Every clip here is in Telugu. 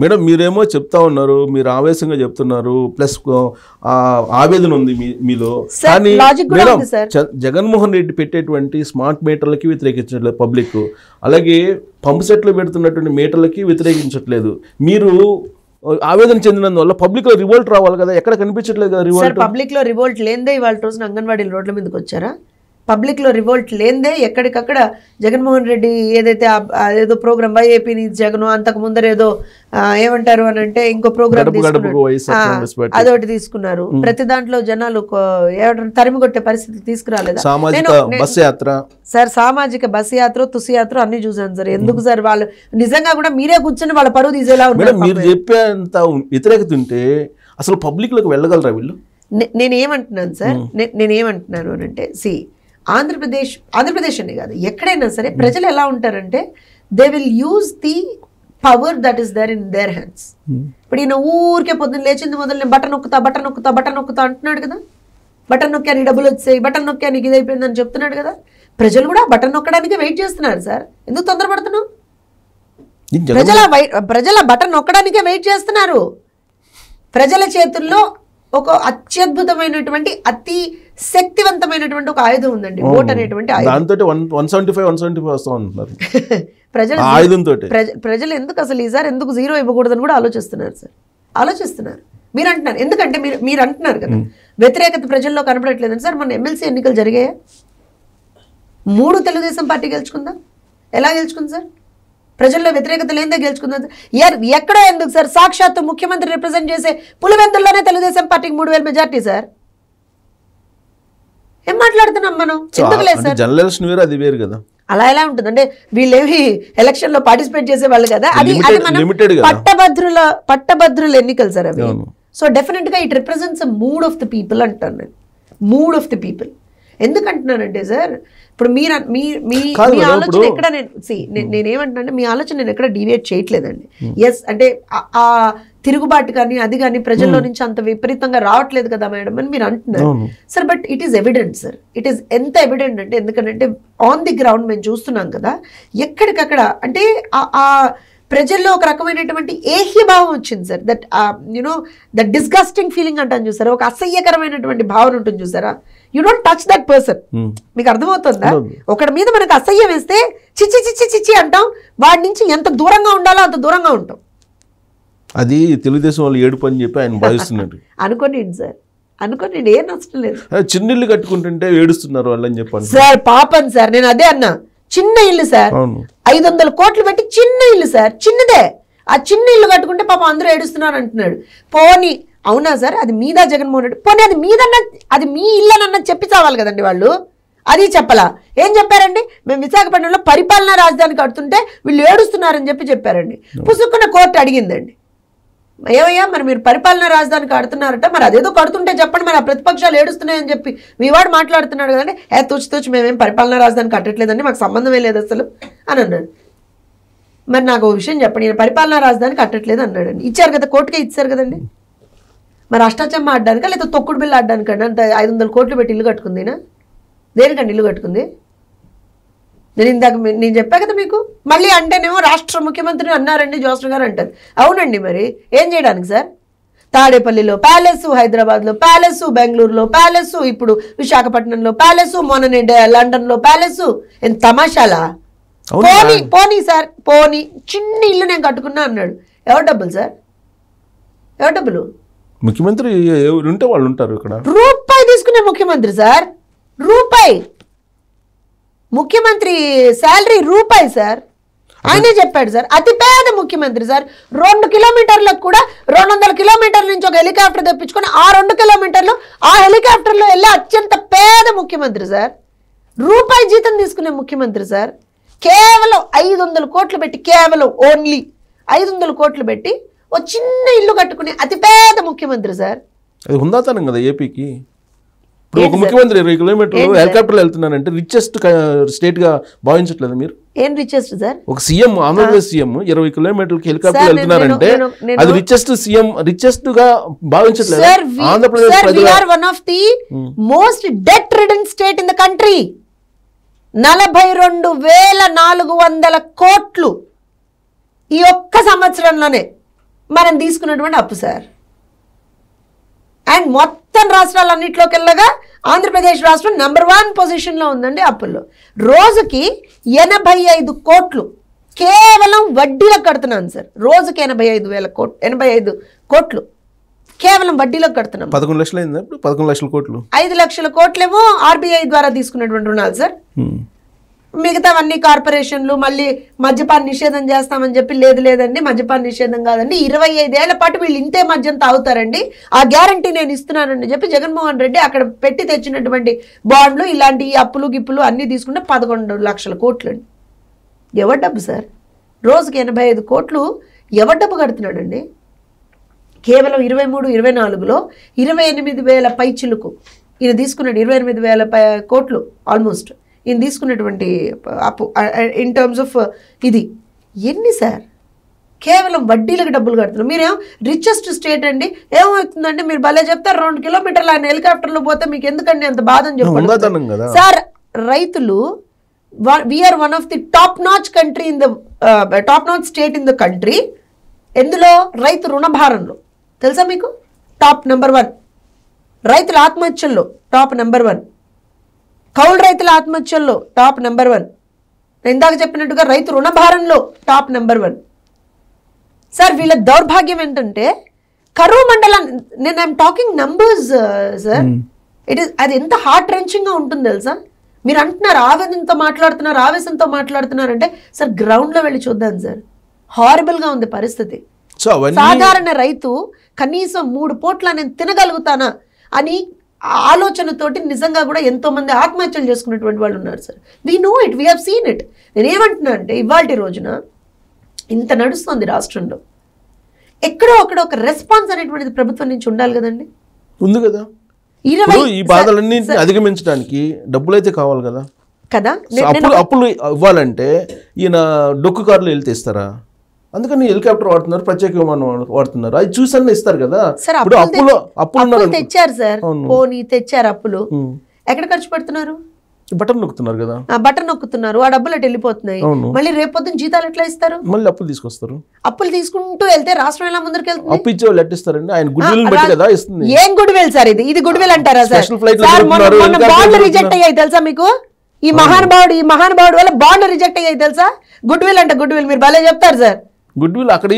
మేడం మీరేమో చెప్తా ఉన్నారు, మీరు ఆవేశంగా చెప్తున్నారు, ప్లస్ ఆవేదన ఉంది మీలో. కానీ మేడం జగన్మోహన్ రెడ్డి పెట్టేటువంటి స్మార్ట్ మీటర్లకి వ్యతిరేకించట్లేదు పబ్లిక్, అలాగే పంపు సెట్లు పెడుతున్నటువంటి మీటర్లకి వ్యతిరేకించట్లేదు. మీరు ఆవేదన చెందినందువల్ల పబ్లిక్ లో రివోల్ట్ రావాలి కదా, ఎక్కడ కనిపించట్లేదు కదా రివోల్ట్. పబ్లిక్ లో రివోల్ట్ లేదే ఇవాళ రోజున అంగన్వాడీల రోడ్ల మీదకి వచ్చారా? పబ్లిక్ లో రివోల్ట్ లేదే ఎక్కడికక్కడ జగన్మోహన్ రెడ్డి ఏదైతే ఏదో ప్రోగ్రామ్ వైఏపీ జగన్ అంతకు ముందర ఏదో ఏమంటారు అని అంటే ఇంకో ప్రోగ్రామ్ అదొకటి తీసుకున్నారు. ప్రతి దాంట్లో జనాలు తరిమి కొట్టే పరిస్థితి తీసుకురాలేదు సార్. సామాజిక బస్ యాత్ర తుసి యాత్ర అన్ని చూసాను సార్. ఎందుకు సార్ వాళ్ళు నిజంగా కూడా మీరే కూర్చొని వాళ్ళ పరువు తీసేలా ఉన్నారు. మీరు చెప్పేంత వ్యతిరేకత ఉంటే అసలు పబ్లిక్ లోకి వెళ్ళగలరా వీళ్ళు? నేనేమంటున్నాను సార్, నేనేమంటున్నాను అని అంటే ఆంధ్రప్రదేశ్ అనే కాదు ఎక్కడైనా సరే ప్రజలు ఎలా ఉంటారంటే they will use the power that is there in their hands. ఇప్పుడు ఈయన ఊరికే పొద్దున్న లేచింది మొదలు నేను బటన్ నొక్కుతా అంటున్నాడు కదా, బటన్ నొక్కా నీకు డబ్బులు వచ్చాయి, బటన్ నొక్కా నీకు ఇది అయిపోయిందని చెప్తున్నాడు కదా. ప్రజలు కూడా బటన్ నొక్కడానికి వెయిట్ చేస్తున్నారు సార్. ఎందుకు తొందరపడుతున్నావు? ప్రజల బటన్ నొక్కడానికే వెయిట్ చేస్తున్నారు. ప్రజల చేతుల్లో ఒక అత్యద్భుతమైనటువంటి అతి శక్తివంతమైనటువంటి ఒక ఆయుధం ఉందండి, ఓట్ అనేటువంటి ప్రజలు ఎందుకు అసలు ఈసారి ఎందుకు 0 ఇవ్వకూడదని కూడా ఆలోచిస్తున్నారు సార్, ఆలోచిస్తున్నారు. మీరు అంటున్నారు ఎందుకంటే మీరు అంటున్నారు కదా వ్యతిరేకత ప్రజల్లో కనపడట్లేదని. సార్ మన ఎమ్మెల్సీ ఎన్నికలు జరిగాయా? 3 తెలుగుదేశం పార్టీ గెలుచుకుందా? ఎలా గెలుచుకుంది సార్? ప్రజల్లో వ్యతిరేకత లేదే గెలుచుకుందా? ఎక్కడో ఎందుకు సార్? సాక్షాత్తు ముఖ్యమంత్రి రిప్రజెంట్ చేసే పులివెందుల్లోనే తెలుగుదేశం పార్టీకి 3000 మెజార్టీ సార్. ఏం మాట్లాడుతున్నాం మనం? ఎందుకు లేదు సార్? అలా ఎలా ఉంటుంది అంటే వీళ్ళేమి ఎలక్షన్ లో పార్టిసిపేట్ చేసే వాళ్ళు కదా, అది పట్టభద్రుల ఎన్నికలు సార్ అవి. సో డెఫినెట్ గా it represents mood of the people అంటాను నేను, మూడ్ ఆఫ్ ది పీపుల్. ఎందుకంటున్నానంటే సార్ ఇప్పుడు మీ ఆలోచన ఎక్కడ నేనేమంటున్నా మీ ఆలోచన నేను ఎక్కడ డీవియేట్ చేయట్లేదండి. ఎస్ అంటే ఆ తిరుగుబాటు కానీ అది కానీ ప్రజల్లో నుంచి అంత విపరీతంగా రావట్లేదు కదా మేడం అని మీరు అంటున్నారు sir. But it is evident sir, it is ఎంత ఎవిడెంట్ అంటే ఎందుకంటే ఆన్ ది గ్రౌండ్ మేము చూస్తున్నాం కదా ఎక్కడికక్కడ అంటే ఆ ప్రజల్లో ఒక రకమైనటువంటి ఏహ్యభావం వచ్చింది sir. That you know that disgusting feeling అంటాను చూసారా, ఒక అసహ్యకరమైనటువంటి భావన ఉంటుంది చూసారా. You don't touch that person. మీకు అర్థమవుతుందా? ఒకటి మీద మనకు అసహ్యం వేస్తే చిచ్చి చిచ్చి చిచ్చి అంటాం, వాడి నుంచి ఎంత దూరంగా ఉండాలో అంత దూరంగా ఉంటాం. అది తెలుగుదేశం వాళ్ళు ఏడుపు అని చెప్పి ఆయన భావిస్తున్నారు. అనుకోండి సార్, అనుకోండి, ఏం నష్టం లేదు. చిన్నిల్లు కట్టుకుంటుంటే ఏడుస్తున్నారు వాళ్ళు అని చెప్పండి సార్. పాపం సార్, నేను అదే అన్నా, చిన్న ఇల్లు సార్, 500 కోట్లు పెట్టి చిన్న ఇల్లు సార్, చిన్నదే. ఆ చిన్న ఇల్లు కట్టుకుంటే పాపం అందరూ ఏడుస్తున్నారు అంటున్నాడు. పోనీ అవునా సార్, అది మీద జగన్మోహన్ రెడ్డి, పోనీ అది మీదన్నా, అది మీ ఇల్లనన్నా చెప్పి చావాలి కదండి వాళ్ళు. అది చెప్పలా. ఏం చెప్పారండి? మేము విశాఖపట్నంలో పరిపాలనా రాజధాని కడుతుంటే వీళ్ళు ఏడుస్తున్నారని చెప్పారండి. పుసుక్కున్న కోర్టు అడిగిందండి, ఏమయ్యా మరి మీరు పరిపాలనా రాజధాని కడుతున్నారట, మరి అదేదో కడుతుంటే చెప్పండి, మరి ఆ ప్రతిపక్షాలు ఏడుస్తున్నాయని చెప్పి మీ వాడు మాట్లాడుతున్నాడు కదండి. తూచి మేమేం పరిపాలనా రాజధాని కట్టట్లేదండి, మాకు సంబంధమే లేదు అసలు అని అన్నాడు. మరి నాకు ఓ విషయం చెప్పండి, నేను పరిపాలనా రాజధాని కట్టట్లేదు అన్నాడండి. ఇచ్చారు కదా, కోర్టుకే ఇచ్చారు కదండి. మరి అష్టాచమ్మ ఆడడానికా లేదా తొక్కుడు బిల్ల ఆడడానికండి అంత 500 కోట్లు పెట్టి ఇల్లు కట్టుకుందినా? దేనికండి ఇల్లు కట్టుకుంది? నేను చెప్పా కదా మీకు. మళ్ళీ అంటేనేమో రాష్ట్ర ముఖ్యమంత్రిని అన్నారండి జోసఫ్ గారు అంటారు. అవునండి, మరి ఏం చేయడానికి సార్? తాడేపల్లిలో ప్యాలెస్, హైదరాబాద్లో ప్యాలెస్, బెంగళూరులో ప్యాలెస్, ఇప్పుడు విశాఖపట్నంలో ప్యాలెస్, మొన్ననే లండన్లో ప్యాలెస్. ఎంత తమాషాలా? పోనీ సార్, పోనీ చిన్న ఇల్లు నేను కట్టుకున్నా అన్నాడు. ఎవరు డబ్బులు సార్? ఎవరు డబ్బులు? ముఖ్యమంత్రి ఉంటే వాళ్ళు ఉంటారు ఇక్కడ. రూపాయి తీసుకునే ముఖ్యమంత్రి సార్, రూపాయి. ముఖ్యమంత్రి శాలరీ రూపాయి సార్. ఆయనే చెప్పాడు సార్, అతి పేద ముఖ్యమంత్రి సార్. 2 కిలోమీటర్లకు కూడా 200 కిలోమీటర్ల నుంచి ఒక హెలికాప్టర్ తెప్పించుకొని ఆ 2 కిలోమీటర్లు ఆ హెలికాప్టర్లో వెళ్ళే అత్యంత పేద ముఖ్యమంత్రి సార్. రూపాయి జీతం తీసుకునే ముఖ్యమంత్రి సార్. కేవలం 500 కోట్లు పెట్టి, కేవలం ఓన్లీ 500 కోట్లు పెట్టి ఓ చిన్న ఇల్లు కట్టుకునే అతిపేద ముఖ్యమంత్రి సార్. అది హుందాతనం కదా ఏపీకి. ఇప్పుడు ఒక ముఖ్యమంత్రి 20 కిలోమీటర్లు హెలికాప్టర్లు వెళ్తున్నారంటే రిచెస్ట్ స్టేట్ గా భావించట్లేదు మీరు? ఏం రిచెస్ట్ సార్? ఒక సీఎం, ఆంధ్రప్రదేశ్ సీఎం 20 కిలోమీటర్లకి హెలికాప్టర్ వెళ్తున్నారంటే అది రిచెస్ట్ సీఎం, రిచెస్ట్ గా భావించట్లేదు. Andhra Pradesh we are one of the most debt ridden state in the country. 42,400 కోట్లు ఈ ఒక్క సంవత్సరంలోనే మనం తీసుకున్నటువంటి అప్పు సార్. అండ్ మొత్తం రాష్ట్రాలన్నింటిలోకి వెళ్ళగా ఆంధ్రప్రదేశ్ రాష్ట్రం నెంబర్ 1 పొజిషన్లో ఉందండి అప్పుల్లో. రోజుకి 85 కోట్లు కేవలం వడ్డీలకు కడుతున్నాను సార్. రోజుకి 85 కోట్లు కేవలం వడ్డీలకు కడుతున్నాం. 11 లక్షలు అయింది. 11 లక్షల కోట్లు, 5 లక్షల కోట్లేమో ఆర్బీఐ ద్వారా తీసుకున్నటువంటి రుణాలు సార్. మిగతావన్నీ కార్పొరేషన్లు. మళ్ళీ మద్యపాన నిషేధం చేస్తామని చెప్పి లేదండి మద్యపాన నిషేధం కాదండి, 25 ఏళ్ల పాటు వీళ్ళు ఇంతే మద్యం తాగుతారండి, ఆ గ్యారంటీ నేను ఇస్తున్నానని చెప్పి జగన్మోహన్ రెడ్డి అక్కడ పెట్టి తెచ్చినటువంటి బాండ్లు ఇలాంటి అప్పులు గిప్పులు అన్నీ తీసుకుంటే 11 లక్షల కోట్లు అండి. ఎవరి డబ్బు సార్? రోజుకి 85 కోట్లు ఎవరి డబ్బు కడుతున్నాడండి? కేవలం 23-24లో 28,000 పైచిలుకు ఈయన తీసుకున్నాడు. 28,000 కోట్లు ఆల్మోస్ట్ ఈయన తీసుకున్నటువంటి అప్పు ఇన్ టర్మ్స్ ఆఫ్ ఇది ఎన్ని సార్? కేవలం వడ్డీలకు డబ్బులు కడుతున్నారు. మీరేమో రిచెస్ట్ స్టేట్ అండి, ఏమవుతుందంటే మీరు భలే చెప్తారు 2 కిలోమీటర్లు ఆయన హెలికాప్టర్లో పోతే మీకు ఎందుకండి అంత బాధ అని చెప్పండి సార్. రైతులు we are one of the top notch country in the top notch state in the country. ఎందులో? రైతు రుణభారంలో. తెలుసా మీకు? Top number 1. రైతుల ఆత్మహత్యల్లో టాప్ నెంబర్ 1. కౌలు రైతుల ఆత్మహత్యల్లో టాప్ నెంబర్ 1. ఇందాక చెప్పినట్టుగా రైతు రుణభారంలో టాప్ నెంబర్ 1. సార్ వీళ్ళ దౌర్భాగ్యం ఏంటంటే కరువు మండలం, నేను ఐఎమ్ టాకింగ్ నంబర్స్ సార్, అది ఎంత హార్ట్ రెంచింగ్గా ఉంటుంది తెలుసా? మీరు అంటున్నారు ఆవేదనతో మాట్లాడుతున్నారు, ఆవేశంతో మాట్లాడుతున్నారంటే సార్ గ్రౌండ్లో వెళ్ళి చూద్దాం సార్. హారబుల్గా ఉంది పరిస్థితి. సాధారణ రైతు కనీసం 3 పూట్ల నేను తినగలుగుతానా అని ఆలోచనతోటి నిజంగా కూడా ఎంతో మంది ఆత్మహత్యలు చేసుకున్నటువంటి వాళ్ళు ఉన్నారు sir. We know it, we have seen it. నేనేమంటున్నా అంటే ఇవాళ రోజున ఇంత నడుస్తుంది రాష్ట్రంలో, ఎక్కడో అక్కడ ఒక రెస్పాన్స్ అనేటువంటిది ప్రభుత్వం నుంచి ఉండాలి కదండి. ఉంది కదా. ఈ బాధలన్నీ అధిగమించడానికి డబ్బులైతే కావాలి కదా. కదా అప్పులు ఇవ్వాలంటే ఈయన డొక్కు కార్లు వెళ్తే ఇస్తారా? అందుకని హెలికాప్టర్ వాడుతున్నారు, ప్రత్యేక విమానం వాడుతున్నారు. అది చూసన్నా ఇస్తారు కదా. అప్పులు తెచ్చారు సార్, పోనీ తెచ్చారు అప్పులు, ఎక్కడ ఖర్చు పెడుతున్నారు? బటన్ నొక్కుతున్నారు కదా, బటన్ నొక్కుతున్నారు, ఆ డబ్బులు అటు వెళ్ళిపోతున్నాయి. మళ్ళీ రేపొద్దున జీతాలు ఎట్లా ఇస్తారు? మళ్ళీ అప్పులు తీసుకొస్తారు. అప్పులు తీసుకుంటూ వెళ్తే రాష్ట్రం ఎలా ముందరికి వెళ్తుంది? అప్పు ఇచ్చే వాళ్ళు ఎట్టిస్తారండి? ఆయన గుడ్ విల్ బట్టి కదా ఇస్తుంది. ఏం గుడ్ విల్ సార్ ఇది గుడ్ విల్ అంటారా సార్? బాండ్లు రిజెక్ట్ అయ్యాయి తెలుసా మీకు? ఈ మహానుభావుడు వల్ల బాండ్లు రిజెక్ట్ అయ్యాయి తెలుసా? గుడ్ విల్ అంటే గుడ్ విల్ మీరు భలే చెప్తారు సార్. గుడ్ విల్ అక్కడ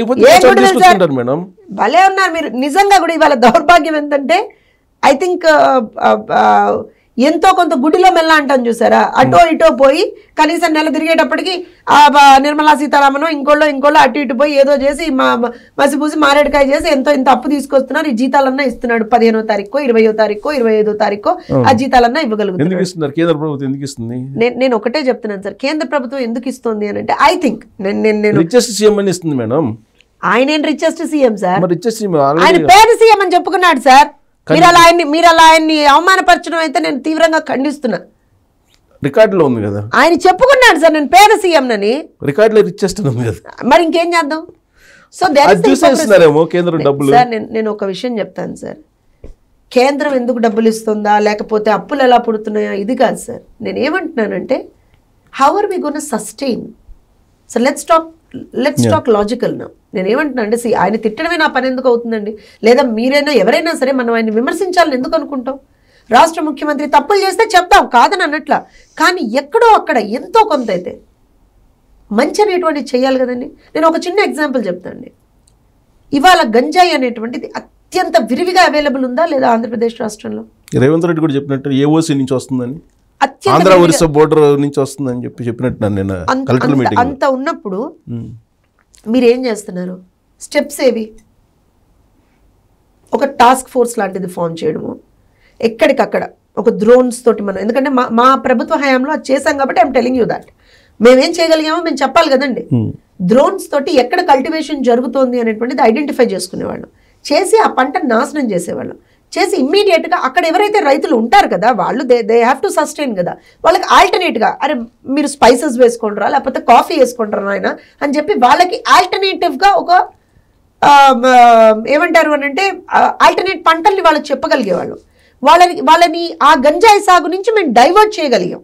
మేడం భలే ఉన్నారు మీరు నిజంగా కూడా. ఇవాళ దౌర్భాగ్యం ఏంటంటే ఐ థింక్ ఎంతో కొంత గుడిలో మెల్ల అంటాను చూసారా, అటో ఇటో పోయి కనీసం నెల తిరిగేటప్పటికి నిర్మలా సీతారామన్ ఇంకోళ్ళు అటు ఇటు పోయి ఏదో చేసి మసిపూసి మారేడుకాయ చేసి ఎంతో ఇంత అప్పు తీసుకొస్తున్నారు. ఈ జీతాలన్నా ఇస్తున్నాడు 15వ తారీఖు 20వ తారీఖు 25వ తారీఖు ఆ జీతాలన్నా ఇవ్వగలుగుతున్నారు. కేంద్ర ప్రభుత్వం ఎందుకు ఇస్తుంది? నేను ఒకటే చెప్తున్నాను సార్, కేంద్ర ప్రభుత్వం ఎందుకు ఇస్తుంది అని అంటే ఐ థింక్ ఆయన రిచెస్ట్ సీఎం సార్, ఆయన పేద సీఎం అని చెప్పుకున్నాడు సార్. మీరు అలా ఆయన్ని అవమానపరచడం అయితే నేను తీవ్రంగా ఖండిస్తున్నా. రికార్డులో ఉంది కదా, ఆయన చెప్పుకున్నాడు సార్ నేను పేద సీఎం నని. రికార్డులో రిచెస్ట్ ఉంది కదా, మరి ఇంకేం చేద్దాం? సో సార్ నేను ఒక విషయం చెప్తాను సార్, కేంద్రం ఎందుకు డబ్బులు ఇస్తుందా లేకపోతే అప్పులు ఎలా పుడుతున్నాయా ఇది కాదు సార్. నేను ఏమంటున్నానంటే how are we gonna sustain? So let's talk logical నా. నేను ఏమంటున్నా అంటే ఆయన తిట్టడమే నా పని ఎందుకు అవుతుందండి? లేదా మీరైనా ఎవరైనా సరే మనం ఆయన్ని విమర్శించాలని ఎందుకు అనుకుంటాం? రాష్ట్ర ముఖ్యమంత్రి తప్పులు చేస్తే చెప్తాం కాదని అన్నట్ల, కానీ ఎక్కడో అక్కడ ఎంతో కొంత అయితే మంచి అనేటువంటిది చేయాలి కదండి. నేను ఒక చిన్న ఎగ్జాంపుల్ చెప్తానండి. ఇవాళ గంజాయి అనేటువంటిది అత్యంత విరివిగా అవైలబుల్ ఉందా లేదా ఆంధ్రప్రదేశ్ రాష్ట్రంలో? రేవంత్ రెడ్డి కూడా చెప్పినట్టు ఏఓసీ నుంచి వస్తుందని, ఆంధ్ర ఒరిస్సా బోర్డర్ నుంచి వస్తుందని చెప్పినట్టు నేను కలెక్టర్ మీటింగ్ అంత ఉన్నప్పుడు మీరు ఏం చేస్తున్నారు? స్టెప్స్ ఏవి? ఒక టాస్క్ ఫోర్స్ లాంటిది ఫామ్ చేయడము, ఎక్కడికక్కడ ఒక డ్రోన్స్ తోటి మనం, ఎందుకంటే మా ప్రభుత్వ హయాంలో అది చేశాం కాబట్టి ఐఎమ్ టెలింగ్ యూ దాట్. మేమేం చేయగలిగామో మేము చెప్పాలి కదండి. డ్రోన్స్ తోటి ఎక్కడ కల్టివేషన్ జరుగుతోంది అనేటువంటిది ఐడెంటిఫై చేసుకునేవాళ్ళం, చేసి ఆ పంటను నాశనం చేసేవాళ్ళం, చేసి ఇమ్మీడియట్గా అక్కడ ఎవరైతే రైతులు ఉంటారు కదా వాళ్ళు దే హ్యావ్ టు సస్టైన్ కదా, వాళ్ళకి ఆల్టర్నేట్గా అరే మీరు స్పైసెస్ వేసుకుంటారా లేకపోతే కాఫీ వేసుకుంటారా ఆయన అని చెప్పి వాళ్ళకి ఆల్టర్నేటివ్గా ఒక ఏమంటారు అని అంటే ఆల్టర్నేట్ పంటల్ని వాళ్ళకి చెప్పగలిగేవాళ్ళు. వాళ్ళని ఆ గంజాయి సాగు నుంచి మేము డైవర్ట్ చేయగలిగాం.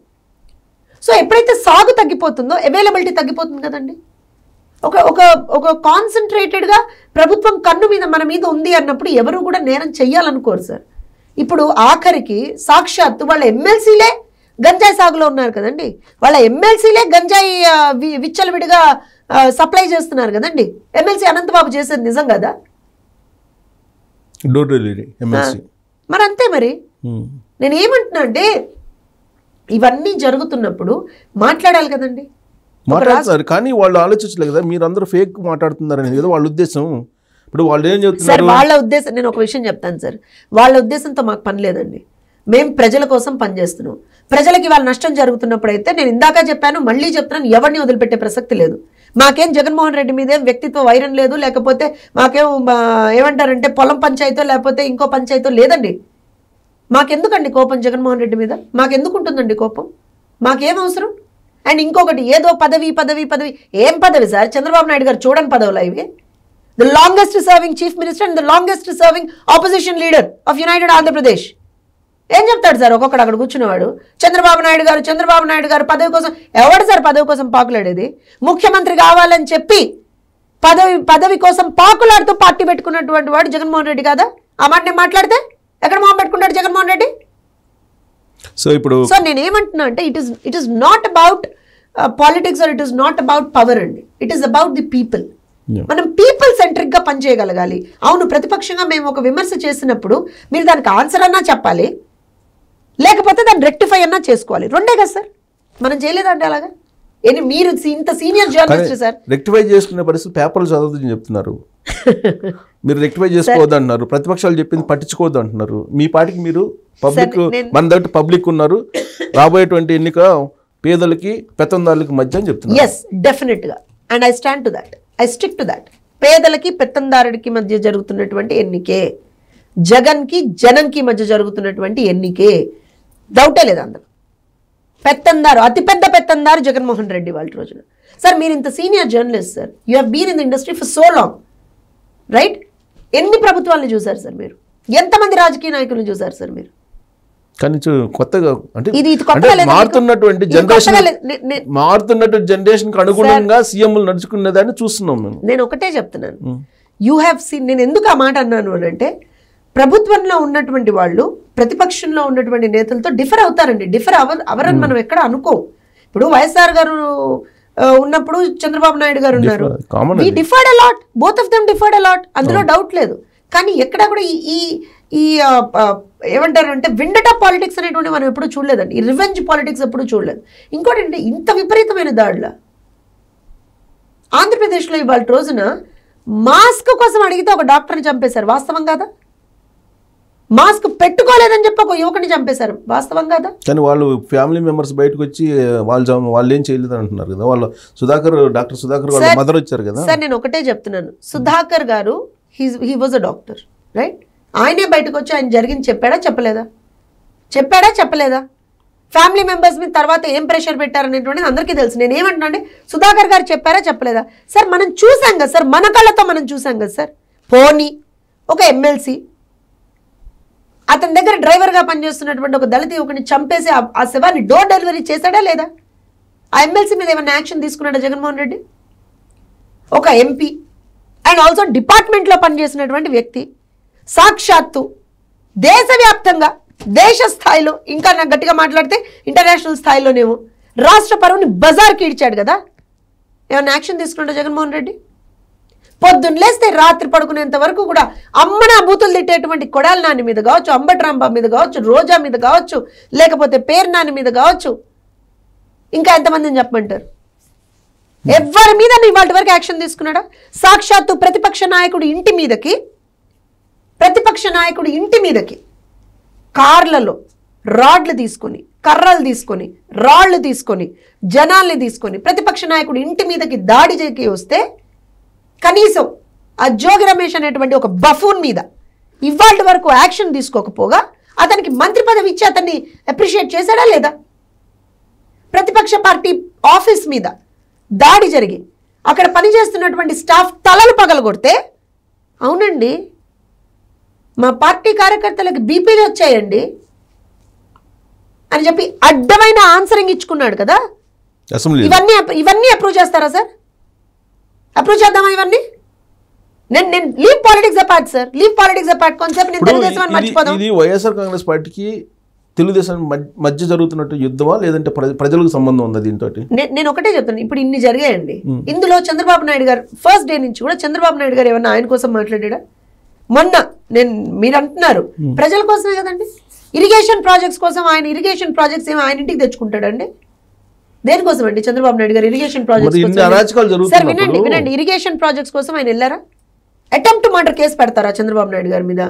సో ఎప్పుడైతే సాగు తగ్గిపోతుందో అవైలబిలిటీ తగ్గిపోతుంది కదండి. ఒక ఒక ఒక కాన్సన్ట్రేటెడ్గా ప్రభుత్వం కన్ను మీద మన మీద ఉంది అన్నప్పుడు ఎవరు కూడా నేరం చెయ్యాలనుకోరు సార్. ఇప్పుడు ఆఖరికి సాక్షాత్తు వాళ్ళ ఎమ్మెల్సీలే గంజాయి సాగులో ఉన్నారు కదండి, వాళ్ళ ఎమ్మెల్సీలే గంజాయి విచ్చలవిడిగా సప్లై చేస్తున్నారు కదండి. ఎమ్మెల్సీ అనంతబాబు చేసేది నిజం కదా? మరి అంతే. మరి నేను ఏమంటున్నా అంటే ఇవన్నీ జరుగుతున్నప్పుడు మాట్లాడాలి కదండి. మాట్లాడుతున్నారు కానీ వాళ్ళు ఆలోచించలేదు కదా, మీరు అందరూ ఫేక్ మాట్లాడుతున్నారని కదా వాళ్ళ ఉద్దేశం. ఇప్పుడు వాళ్ళు ఏం చెప్తున్నారు సార్, వాళ్ళ ఉద్దేశం, నేను ఒక విషయం చెప్తాను సార్, వాళ్ళ ఉద్దేశంతో మాకు పని లేదండి. మేము ప్రజల కోసం పనిచేస్తున్నాం. ప్రజలకి వాళ్ళ నష్టం జరుగుతున్నప్పుడు అయితే నేను ఇందాక చెప్పాను, మళ్ళీ చెప్తున్నాను, ఎవరిని వదిలిపెట్టే ప్రసక్తి లేదు. మాకేం జగన్మోహన్ రెడ్డి మీదేం వ్యక్తిత్వ వైరం లేదు, లేకపోతే మాకేం ఏమంటారంటే పొలం పంచాయతీ లేకపోతే ఇంకో పంచాయతీ లేదండి. మాకెందుకండి కోపం జగన్మోహన్ రెడ్డి మీద? మాకెందుకు ఉంటుందండి కోపం? మాకేం అవసరం? అండ్ ఇంకొకటి, ఏదో పదవి పదవి పదవి, ఏం పదవి సార్? చంద్రబాబు నాయుడు గారు చూడని పదవులు ఇవి. The longest serving chief minister and the longest serving opposition leader of United Andhra Pradesh. ఏం చెప్తాడు సార్ ఒక్కొక్కడు అక్కడ కూర్చున్నవాడు? చంద్రబాబు నాయుడు గారు పదవి కోసం, ఎవడు సార్ పదవి కోసం పాకులాడేది? ముఖ్యమంత్రి కావాలని చెప్పి పదవి కోసం పాకులాడుతూ పార్టీ పెట్టుకున్నటువంటి వాడు జగన్మోహన్ రెడ్డి కాదా? ఆ మాట నేను మాట్లాడితే ఎక్కడ మొహం పెట్టుకుంటాడు జగన్మోహన్ రెడ్డి? సో నేనేమంటున్నా అంటే it is not about politics or it is not about power అండి. It is about the people. మనం పీపుల్ సెంట్రిక్ గా పనిచేయగలగాలి. అవును, ప్రతిపక్షంగా మేము ఒక విమర్శ చేసినప్పుడు మీరు దానికి ఆన్సర్ అన్నా చెప్పాలి, లేకపోతే దాన్ని రెక్టిఫై అన్నా చేసుకోవాలి. రెండే కదా సార్, మనం చేయలేదంటే అలాగా. మీరు ఇంత సీనియర్ జర్నలిస్ట్ సార్, రెక్టిఫై చేసుకునే పరిస్థితి పేపర్లు చదవద్దని చెప్తున్నారు. మీరు రెక్టిఫై చేసుకోవద్దు అంటున్నారు, ప్రతిపక్షాలు చెప్పింది పట్టించుకోవద్దు అంటున్నారు. మీ పార్టీకి మీరు పబ్లిక్, మన దగ్గర పబ్లిక్ ఉన్నారు, రాబోయేటువంటి ఎన్నిక పేదలకి పెత్తందారులకి మధ్య అని చెప్తున్నారు. ఎస్, డెఫినెట్ గా, and I stand to that, I stick to that. పేదలకి పెత్తందారుడికి మధ్య జరుగుతున్నటువంటి ఎన్నికే, జగన్కి జనంకి మధ్య జరుగుతున్నటువంటి ఎన్నికే, డౌటే లేదు అందులో. పెత్తందారు, అతిపెద్ద పెత్తందారు జగన్మోహన్ రెడ్డి వాళ్ళ రోజున. సార్ మీరు ఇంత senior journalist sir, you have been in the industry for so long, right? ఎన్ని ప్రభుత్వాలను చూసారు సార్ మీరు? ఎంతమంది రాజకీయ నాయకులను చూసారు సార్ మీరు? కానీ కొత్తగా అంటే మారుతున్నటువంటి జనరేషన్ అనుగుణంగా సీఎంలు నడుచుకునేదాన్ని చూస్తున్నాం మేము. నేను ఒకటే చెప్తున్నాను, యూ హ్యావ్ సీన్. నేను ఎందుకు ఆ మాట అన్నాను అని అంటే, ప్రభుత్వంలో ఉన్నటువంటి వాళ్ళు ప్రతిపక్షంలో ఉన్నటువంటి నేతలతో డిఫర్ అవుతారండి. డిఫర్ అవరని మనం ఎక్కడ అనుకోం. ఇప్పుడు వైఎస్ఆర్ గారు ఉన్నప్పుడు చంద్రబాబు నాయుడు గారు ఉన్నారు, we differed a lot, both of them differed a lot, అందులో డౌట్ లేదు. కానీ ఎక్కడ కూడా ఈ ఏమంటారు అంటే విండటా పాలిటిక్స్ అనేటువంటి మనం ఎప్పుడు చూడలేదండి. ఈ రివెంజ్ పాలిటిక్స్ ఎప్పుడు చూడలేదు. ఇంకోటి అంటే ఇంత విపరీతమైన దాడుల ఆంధ్రప్రదేశ్లో ఇవాళ రోజున మాస్క్ కోసం అడిగితే ఒక డాక్టర్ని చంపేశారు, వాస్తవం కాదా? మాస్క్ పెట్టుకోలేదని చెప్పి ఒక యువకుని చంపేశారు, వాస్తవం కాదా? కానీ వాళ్ళు ఫ్యామిలీ మెంబర్స్ బయటకు వచ్చి వాళ్ళు ఏం చేయలేదు అంటున్నారు కదా. వాళ్ళు డాక్టర్ సుధాకర్ వాళ్ళ మదర్ వచ్చారు కదా. సార్ నేను ఒకటే చెప్తున్నాను, సుధాకర్ గారు he was a doctor, right? ఆయనే బయటకు వచ్చి ఆయన జరిగింది చెప్పాడా చెప్పలేదా? ఫ్యామిలీ మెంబర్స్ మీద తర్వాత ఏం ప్రెషర్ పెట్టారనేటువంటిది అందరికీ తెలుసు. నేను ఏమంటున్నా అంటే సుధాకర్ గారు చెప్పారా చెప్పలేదా? సార్ మనం చూసాం కదా సార్, మన కళ్ళతో మనం చూసాం కదా సార్. పోనీ ఒక ఎమ్మెల్సీ అతని దగ్గర డ్రైవర్గా పనిచేస్తున్నటువంటి ఒక దళిత యువకుని చంపేసి ఆ శవాన్ని డోర్ డెలివరీ చేశాడా లేదా? ఆ ఎమ్మెల్సీ మీద ఏమైనా యాక్షన్ తీసుకున్నాడా జగన్మోహన్ రెడ్డి? ఒక ఎంపీ అండ్ ఆల్సో డిపార్ట్మెంట్లో పనిచేసినటువంటి వ్యక్తి సాక్షాత్తు దేశవ్యాప్తంగా, దేశ స్థాయిలో, ఇంకా నాకు గట్టిగా మాట్లాడితే ఇంటర్నేషనల్ స్థాయిలోనేమో రాష్ట్ర పరువుని బజార్కి ఇడ్చాడు కదా. ఏమైనా యాక్షన్ తీసుకున్నాడా జగన్మోహన్ రెడ్డి? పొద్దున్న లేస్తే రాత్రి పడుకునేంత వరకు కూడా అమ్మనా బూతులు తిట్టేటువంటి కొడాలి నాని మీద కావచ్చు, అంబటి రాంబాబు మీద కావచ్చు, రోజా మీద కావచ్చు, లేకపోతే పేరు నాని మీద కావచ్చు, ఇంకా ఎంతమందిని చెప్పమంటారు? ఎవరి మీద ఇవాళ వరకు యాక్షన్ తీసుకున్నాడా? సాక్షాత్తు ప్రతిపక్ష నాయకుడు ఇంటి మీదకి కార్లలో రాడ్లు తీసుకొని, కర్రలు తీసుకొని, రాళ్లు తీసుకొని, జనాల్ని తీసుకొని ప్రతిపక్ష నాయకుడు ఇంటి మీదకి దాడి చేకి వస్తే కనీసం ఆ జోగి రమేష్ అనేటువంటి ఒక బఫూన్ మీద ఇవాళ వరకు యాక్షన్ తీసుకోకపోగా అతనికి మంత్రి పదవి ఇచ్చి అతన్ని అప్రిషియేట్ చేశాడా లేదా? ప్రతిపక్ష పార్టీ ఆఫీస్ మీద దాడి జరిగి అక్కడ పనిచేస్తున్నటువంటి స్టాఫ్ తలలు పగలగొడితే, అవునండి మా పార్టీ కార్యకర్తలకు బీపీలు వచ్చాయండి అని చెప్పి అడ్డమైన ఆన్సరింగ్ ఇచ్చుకున్నాడు కదా. ఇవన్నీ అప్రూవ్ చేస్తారా సార్? అప్రోచ్ చేద్దామా ఇవన్నీ? నేను leave politics apart sir, leave politics apart. Concept నేను తెలుగుదేశం అని మర్చిపోదాం. ఇది వైఎస్ఆర్ కాంగ్రెస్ పార్టీకి తెలుగుదేశం మధ్య జరుగుతున్నట్టు యుద్ధమా, లేదంటే ప్రజలకు సంబంధం ఉందా దీంతో? నేను ఒకటే చెప్తాను, ఇప్పుడు ఇన్ని జరిగాయండి. ఇందులో చంద్రబాబు నాయుడు గారు ఫస్ట్ డే నుంచి కూడా చంద్రబాబు నాయుడు గారు ఏమన్నా ఆయన కోసం మాట్లాడా? మొన్న మీరు అంటున్నారు ప్రజల కోసమే కదండి. ఇరిగేషన్ ప్రాజెక్ట్స్ కోసం ఆయన ఇరిగేషన్ ప్రాజెక్ట్స్ ఏమో ఆయన ఇంటికి తెచ్చుకుంటాడండి. దేనికోసం అండి చంద్రబాబు నాయుడు గారు ఇరిగేషన్ ప్రాజెక్ట్స్? సార్ వినండి, ఇరిగేషన్ ప్రాజెక్ట్స్ కోసం ఆయన వెళ్ళారా? అటెంప్ట్ మర్డర్ కేసు పెడతారా చంద్రబాబు నాయుడు గారి మీద?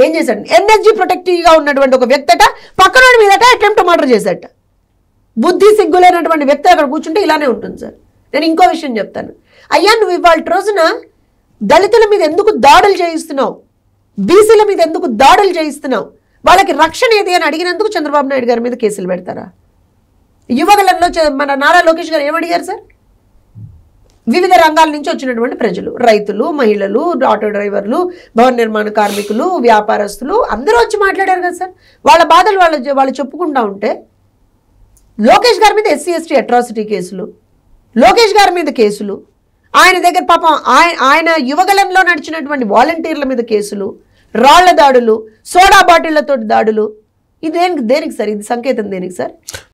ఏం చేశాడు? ఎన్ఎస్జీ ప్రొటెక్టివ్ గా ఉన్నటువంటి ఒక వ్యక్తి అట పక్కన మీదట అటెంప్ట్ మర్డర్ చేశాట. బుద్ధి సిగ్గులేనటువంటి వ్యక్తి అక్కడ కూర్చుంటే ఇలానే ఉంటుంది సార్. నేను ఇంకో విషయం చెప్తాను. అయ్యా నువ్వు ఇవాళ రోజున దళితుల మీద ఎందుకు దాడులు చేయిస్తున్నావు, బీసీల మీద ఎందుకు దాడులు చేయిస్తున్నావు, వాళ్ళకి రక్షణ ఏది అని అడిగినందుకు చంద్రబాబు నాయుడు గారి మీద కేసులు పెడతారా? యువగలంలో మన నారా లోకేష్ గారు ఏమడిగారు సార్? వివిధ రంగాల నుంచి వచ్చినటువంటి ప్రజలు, రైతులు, మహిళలు, ఆటో డ్రైవర్లు, భవన నిర్మాణ కార్మికులు, వ్యాపారస్తులు అందరూ వచ్చి మాట్లాడారు కదా సార్. వాళ్ళ బాధలు వాళ్ళు చెప్పుకుంటా ఉంటే లోకేష్ గారి మీద ఎస్సీ ఎస్టీ అట్రాసిటీ కేసులు, లోకేష్ గారి మీద కేసులు, ఆయన దగ్గర పాపం ఆయన యువగలంలో నడిచినటువంటి వాలంటీర్ల మీద కేసులు, రాళ్ల దాడులు, సోడా బాటిళ్లతో దాడులు. ఇది దేనికి సార్? ఇది సంకేతం దేనికి సార్?